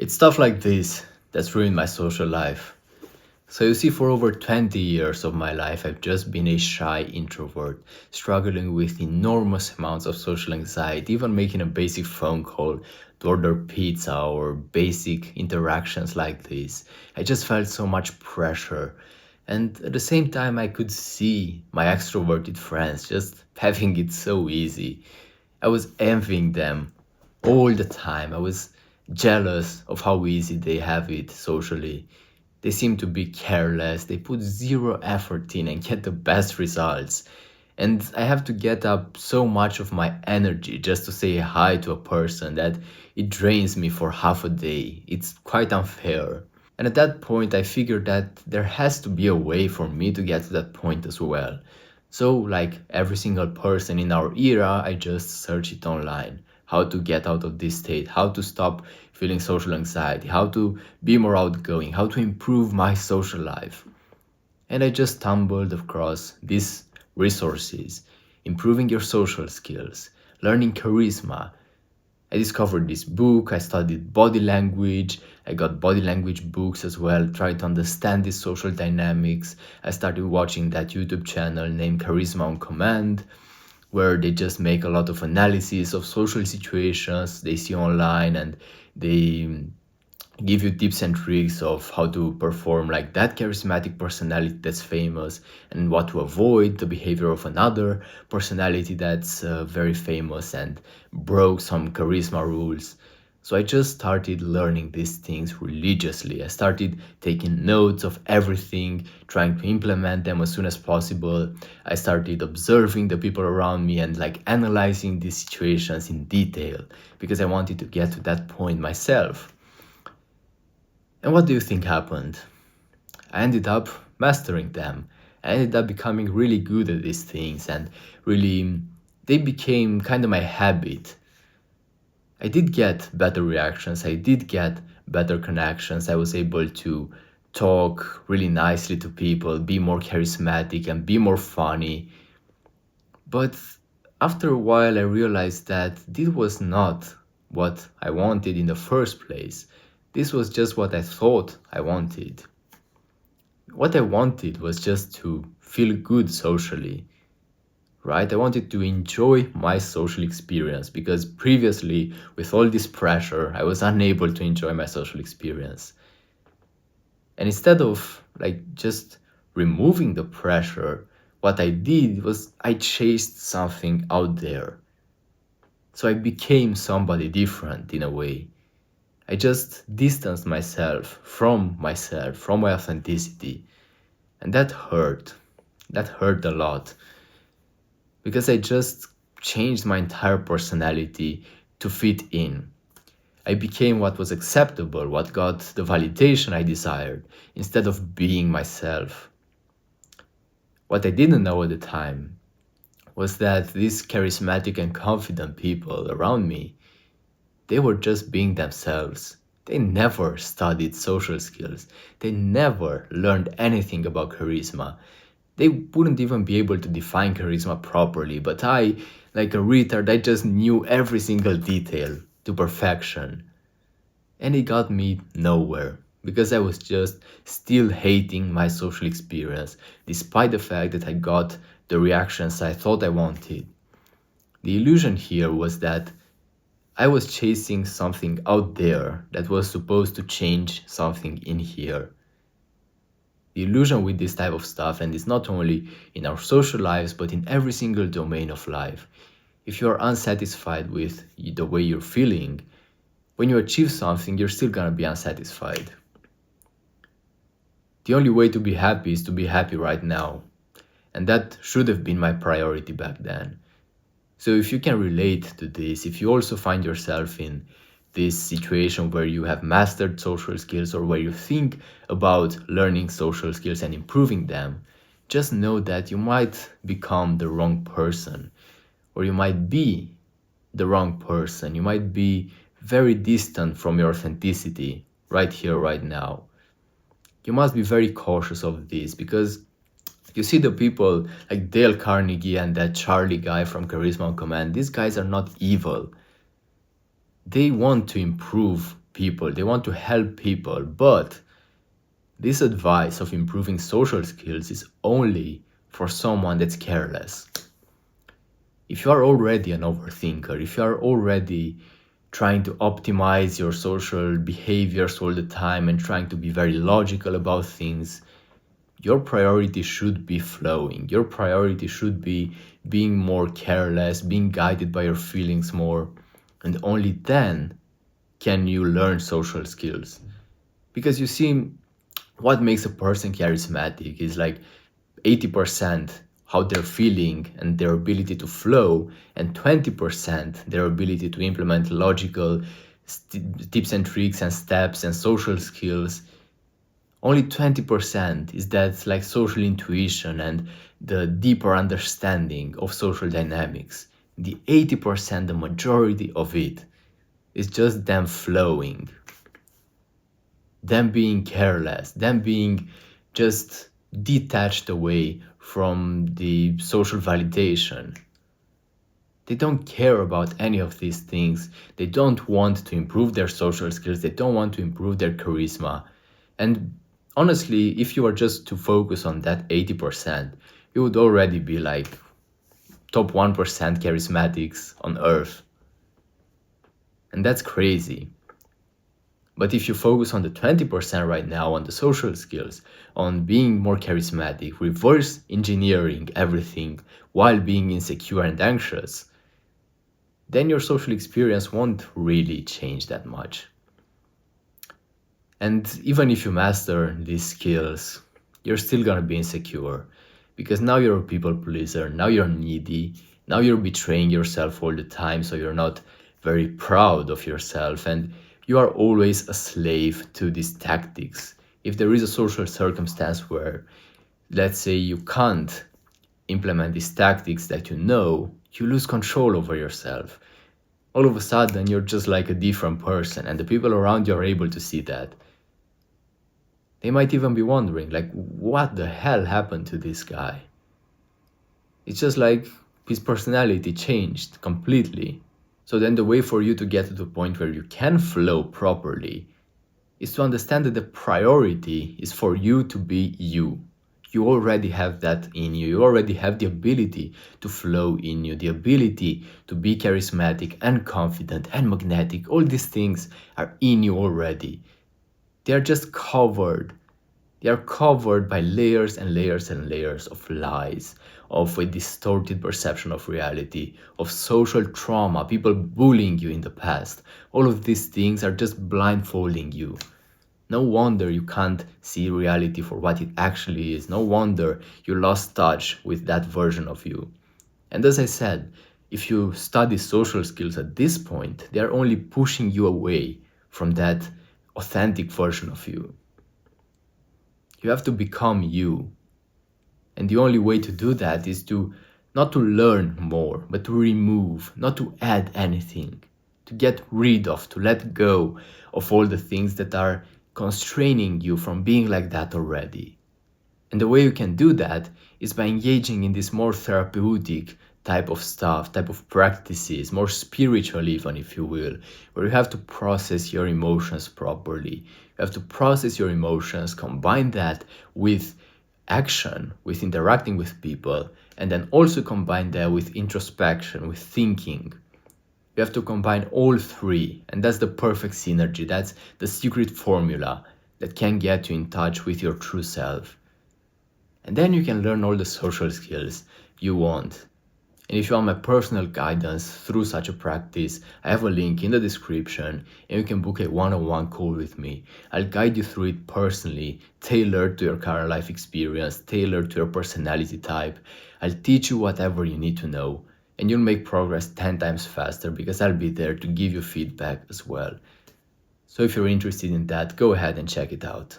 It's stuff like this that's ruined my social life. So you see, for over 20 years of my life, I've just been a shy introvert, struggling with enormous amounts of social anxiety, even making a basic phone call to order pizza or basic interactions like this. I just felt so much pressure. And at the same time, I could see my extroverted friends just having it so easy. I was envying them all the time. I was jealous of how easy they have it socially. They seem to be careless, they put zero effort in and get the best results. And I have to get up so much of my energy just to say hi to a person that it drains me for half a day. It's quite unfair. And at that point, I figured that there has to be a way for me to get to that point as well. So, like every single person in our era, I just search it online. How to get out of this state, how to stop feeling social anxiety, how to be more outgoing, how to improve my social life. And I just stumbled across these resources: improving your social skills, learning charisma. I discovered this book, I studied body language, I got body language books as well, tried to understand these social dynamics. I started watching that YouTube channel named Charisma on Command, where they just make a lot of analysis of social situations they see online, and they give you tips and tricks of how to perform like that charismatic personality that's famous, and what to avoid the behavior of another personality that's very famous and broke some charisma rules. So I just started learning these things religiously. I started taking notes of everything, trying to implement them as soon as possible. I started observing the people around me and like analyzing these situations in detail because I wanted to get to that point myself. And what do you think happened? I ended up mastering them. I ended up becoming really good at these things, and really, they became kind of my habit. I did get better reactions, I did get better connections. I was able to talk really nicely to people, be more charismatic, and be more funny. But after a while, I realized that this was not what I wanted in the first place. This was just what I thought I wanted. What I wanted was just to feel good socially, right? I wanted to enjoy my social experience because previously, with all this pressure, I was unable to enjoy my social experience. And instead of like just removing the pressure, what I did was I chased something out there. So I became somebody different in a way. I just distanced myself, from my authenticity. And that hurt. That hurt a lot because I just changed my entire personality to fit in. I became what was acceptable, what got the validation I desired, instead of being myself. What I didn't know at the time was that these charismatic and confident people around me, they were just being themselves. They never studied social skills. They never learned anything about charisma. They wouldn't even be able to define charisma properly, but I, like a retard, I just knew every single detail to perfection. And it got me nowhere because I was just still hating my social experience, despite the fact that I got the reactions I thought I wanted. The illusion here was that I was chasing something out there that was supposed to change something in here. The illusion with this type of stuff, and it's not only in our social lives but in every single domain of life. If you're unsatisfied with the way you're feeling, when you achieve something, you're still gonna be unsatisfied. The only way to be happy is to be happy right now. And that should have been my priority back then. So if you can relate to this, if you also find yourself in this situation where you have mastered social skills or where you think about learning social skills and improving them, just know that you might become the wrong person, or you might be the wrong person. You might be very distant from your authenticity right here, right now. You must be very cautious of this because you see the people like Dale Carnegie and that Charlie guy from Charisma on Command, these guys are not evil. They want to improve people, they want to help people, but this advice of improving social skills is only for someone that's careless. If you are already an overthinker, if you are already trying to optimize your social behaviors all the time and trying to be very logical about things, your priority should be flowing. Your priority should be being more careless, being guided by your feelings more, and only then can you learn social skills. Because you see, what makes a person charismatic is like 80% how they're feeling and their ability to flow, and 20% their ability to implement logical tips and tricks and steps and social skills. Only 20% is that like social intuition and the deeper understanding of social dynamics. The 80%, the majority of it, is just them flowing, them being careless, them being just detached away from the social validation. They don't care about any of these things. They don't want to improve their social skills. They don't want to improve their charisma. And honestly, if you were just to focus on that 80%, you would already be like top 1% charismatics on earth. And that's crazy. But if you focus on the 20% right now, on the social skills, on being more charismatic, reverse engineering everything while being insecure and anxious, then your social experience won't really change that much. And even if you master these skills, you're still gonna be insecure because now you're a people pleaser, now you're needy, now you're betraying yourself all the time, so you're not very proud of yourself, and you are always a slave to these tactics. If there is a social circumstance where, let's say, you can't implement these tactics that you lose control over yourself. All of a sudden, you're just like a different person, and the people around you are able to see that. They might even be wondering, like, what the hell happened to this guy? It's just like his personality changed completely. So then the way for you to get to the point where you can flow properly is to understand that the priority is for you to be you. You already have that in you. You already have the ability to flow in you, the ability to be charismatic and confident and magnetic. All these things are in you already. They are just covered. They are covered by layers and layers and layers of lies, of a distorted perception of reality, of social trauma, people bullying you in the past. All of these things are just blindfolding you. No wonder you can't see reality for what it actually is. No wonder you lost touch with that version of you. And as I said, if you study social skills at this point, they are only pushing you away from that authentic version of you. You have to become you. And the only way to do that is to not to learn more, but to remove, not to add anything, to get rid of, to let go of all the things that are constraining you from being like that already. And the way you can do that is by engaging in this more therapeutic type of stuff, type of practices, more spiritual even, if you will, where you have to process your emotions properly. You have to process your emotions, combine that with action, with interacting with people, and then also combine that with introspection, with thinking. You have to combine all three, and that's the perfect synergy. That's the secret formula that can get you in touch with your true self. And then you can learn all the social skills you want. And if you want my personal guidance through such a practice, I have a link in the description and you can book a one-on-one call with me. I'll guide you through it personally, tailored to your current life experience, tailored to your personality type. I'll teach you whatever you need to know, and you'll make progress 10 times faster because I'll be there to give you feedback as well. So if you're interested in that, go ahead and check it out.